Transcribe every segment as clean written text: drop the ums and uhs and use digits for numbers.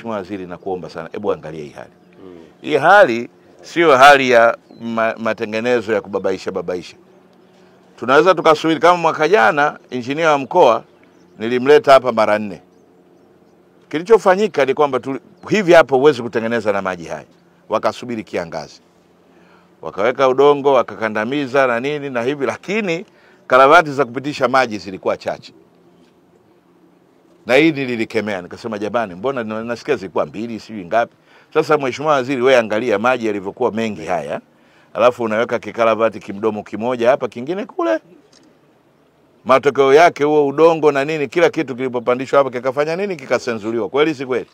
Mheshimiwa Waziri, na kuomba sana, hebu angalia hii hali. Hii hali sio hali ya matengenezo ya babaisha. Tunaweza tukasubiri kama mwaka jana injinia wa mkoa nilimleta hapa mara 4. Kilichofanyika ni kwamba hivi hapo uweze kutengeneza na maji haya. Wakasubiri kiangazi. Wakaweka udongo, wakakandamiza na nini na hivi, lakini karavati za kupitisha maji zilikuwa chache. Na hii nilikemea, nikasema jamani, mbona nasikia zilikuwa 2 sijui ngapi. Sasa Mheshimiwa Waziri, wewe angalia maji yalivyokuwa mengi haya. Alafu unaweka kikaravati kimdomo kimoja hapa, kingine kule. Matokeo yake huo udongo na nini, kila kitu kilipopandishwa hapa kikafanya nini? Kikasenzuliwa. Kweli si kweli?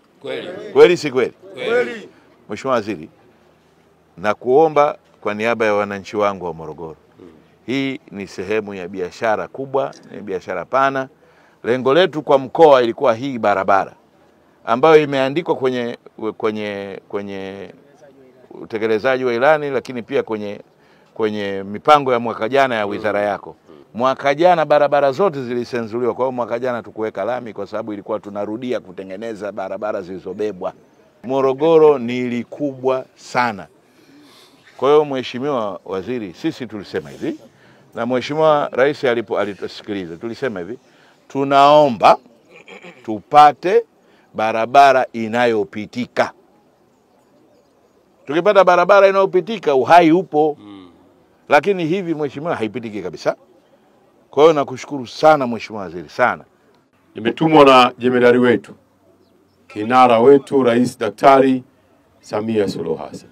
Kweli si kweli? Kweli. Mheshimiwa Waziri, na kuomba kwa niaba ya wananchi wangu wa Morogoro. Hii ni sehemu ya biashara kubwa, ni biashara pana. Lengo letu kwa mkoa ilikuwa hii barabara ambayo imeandikwa kwenye utekelezaji wa ilani, lakini pia kwenye mipango ya mwaka jana ya wizara yako. Mwaka jana barabara zote zilisenzuliwa, kwa hiyo mwaka jana tukuweka lami kwa sababu ilikuwa tunarudia kutengeneza barabara zilizobebwa. Morogoro ni kubwa sana. Kwa hiyo Mheshimiwa Waziri, sisi tulisema hivi, na Mheshimiwa Rais alitusikiliza, tulisema hivi, tunaomba tupate barabara inayopitika. Tukipata barabara inayopitika uhai upo. Lakini hivi Mheshimiwa haipitiki kabisa. Kwa hiyo nakushukuru sana Mheshimiwa Waziri sana. Nimetumwa na jemedari wetu, kinara wetu, Rais Daktari Samia Suluhu Hassan.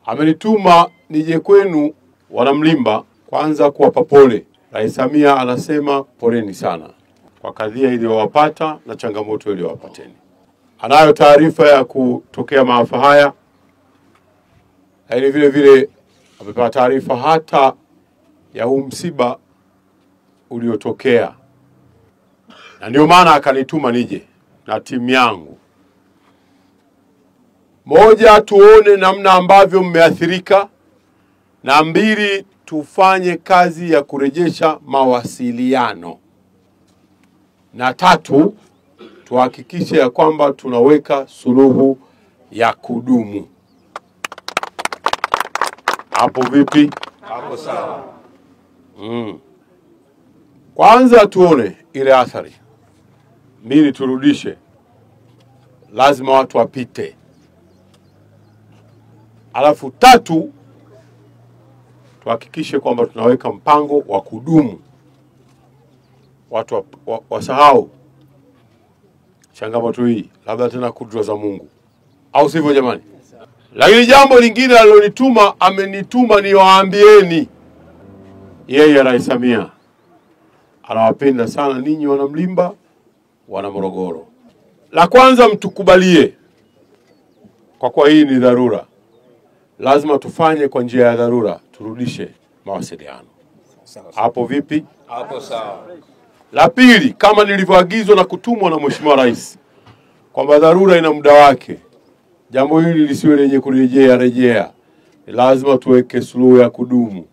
Amenituma nije kwenu Wanamlimba kwanza kuwapa pole. Rais Samia anasema poleni sana kwa kadhia iliyowapata na changamoto iliyowapateni. Anayo taarifa ya kutokea maafa haya. Lakini vile vile amepata taarifa hata ya msiba uliotokea. Na ndio maana akanituma nije na timu yangu. Moja, tuone namna ambavyo mmeathirika, na 2, tufanye kazi ya kurejesha mawasiliano, na 3, tuhakikishe ya kwamba tunaweka suluhu ya kudumu. Hapo vipi? Hapo sawa. Kwanza tuone ile athari. 2, turudishe. Lazima watu wapite. Alafu 3, tuhakikishe kwamba tunaweka mpango wa kudumu. Watu wasahau changamoto hii, labda tena kudra za Mungu. Au sivyo jamani? Lakini jambo lingine alilonituma, amenituma niwaambieni, yeye Rais Samia anawapenda sana ninyi Wanamlimba, wana Morogoro. La kwanza, mtukubalie, kwa kuwa hii ni dharura, lazima tufanye kwa njia ya dharura, turudishe mawasiliano. Hapo vipi? Hapo sawa. La pili, kama nilivyoagizwa na kutumwa na Mheshimiwa Rais kwamba dharura ina muda wake, jambo hili lisiwe lenye kurejea. Lazima tuweke suluhu ya kudumu.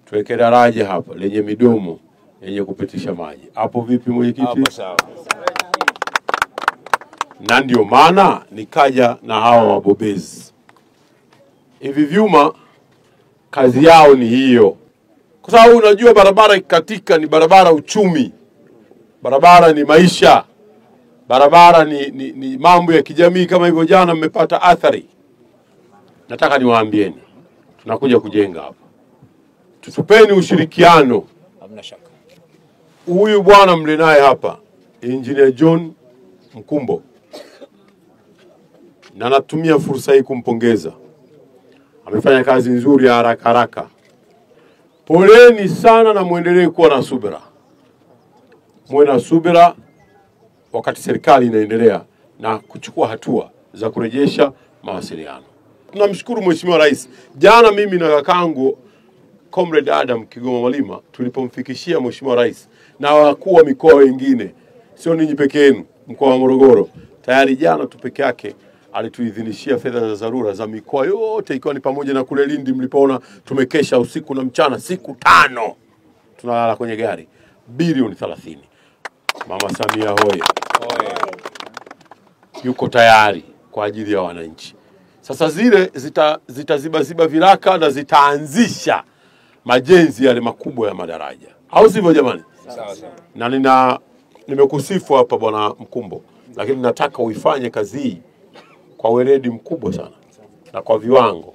Tuweke daraja hapa lenye midomo yenye kupitisha maji. Hapo vipi mwenyekiti? Hapo sawa. Na ndio maana nikaja na hawa mabobezi. Hivi vyuma kazi yao ni hiyo. Kwa sababu unajua barabara ikatika ni barabara uchumi. Barabara ni maisha. Barabara ni mambo ya kijamii, kama hivyo jana mmepata athari. Nataka niwaambieni, tunakuja kujenga hapa. Tutupeni ushirikiano. Hamna shaka. Huyu bwana mle naye hapa, Engineer John Mkumbo, na natumia fursa hii kumpongeza. Amefanya kazi nzuri ya haraka. Poleni sana na muendelee kuwa na subira. Muwe na subira wakati serikali inaendelea na kuchukua hatua za kurejesha mawasiliano. Tunamshukuru Mheshimiwa Rais. Jana mimi na kakangu Comrade Adam Kigoma Malima tulipomfikishia Mheshimiwa Rais na wakuu wa mikoa wengine, sio ninyi peke yenu, mkoa wa Morogoro, tayari jana tu peke yake alituidhinishia fedha za dharura za mikoa yote, ikiwa ni pamoja na kule Lindi mlipoona tumekesha usiku na mchana siku 5 tunalala kwenye gari, bilioni 30. Mama Samia hoye. Yuko tayari. kwa ajili ya wananchi. Sasa zile zitaziba viraka na zitaanzisha majenzi yale makubwa ya madaraja, au sivyo jamani? Sawa sawa. Na nimekusifu hapa Bwana Mkumbo, lakini nataka uifanye kazi hii kwa weledi mkubwa sana na kwa viwango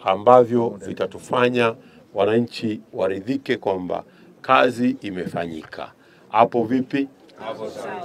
ambavyo vitatufanya wananchi waridhike kwamba kazi imefanyika. Hapo vipi? Hapo sawa.